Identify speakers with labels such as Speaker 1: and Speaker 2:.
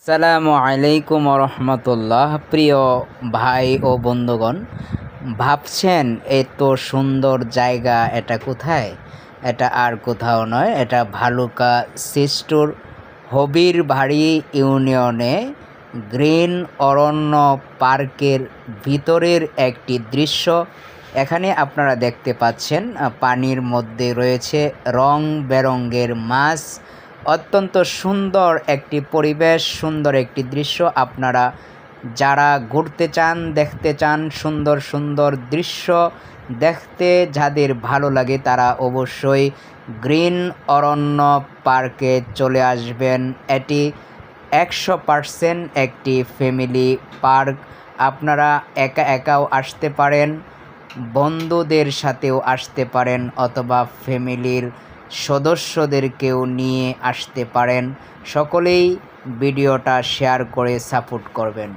Speaker 1: আসসালামু আলাইকুম রহমতুল্লাহ। প্রিয় ভাই ও বন্ধুগণ, ভাবছেন এত সুন্দর জায়গা এটা কোথায়? এটা আর কোথাও নয়, এটা ভালুকা সিস্টুর হবির বাড়ি ইউনিয়নে গ্রিন অরণ্য পার্কের ভিতরের একটি দৃশ্য। এখানে আপনারা দেখতে পাচ্ছেন পানির মধ্যে রয়েছে রং বেরঙের মাছ। অত্যন্ত সুন্দর একটি পরিবেশ, সুন্দর একটি দৃশ্য। আপনারা যারা ঘুরতে চান, দেখতে চান সুন্দর সুন্দর দৃশ্য দেখতে, যাদের ভালো লাগে তারা অবশ্যই গ্রিন অরণ্য পার্কে চলে আসবেন। এটি 100% একটি ফ্যামিলি পার্ক। আপনারা একা একাও আসতে পারেন, বন্ধুদের সাথেও আসতে পারেন, অথবা ফ্যামিলির সদস্যদেরকেও নিয়ে আসতে পারেন। সকলেই ভিডিওটা শেয়ার করে সাপোর্ট করবেন।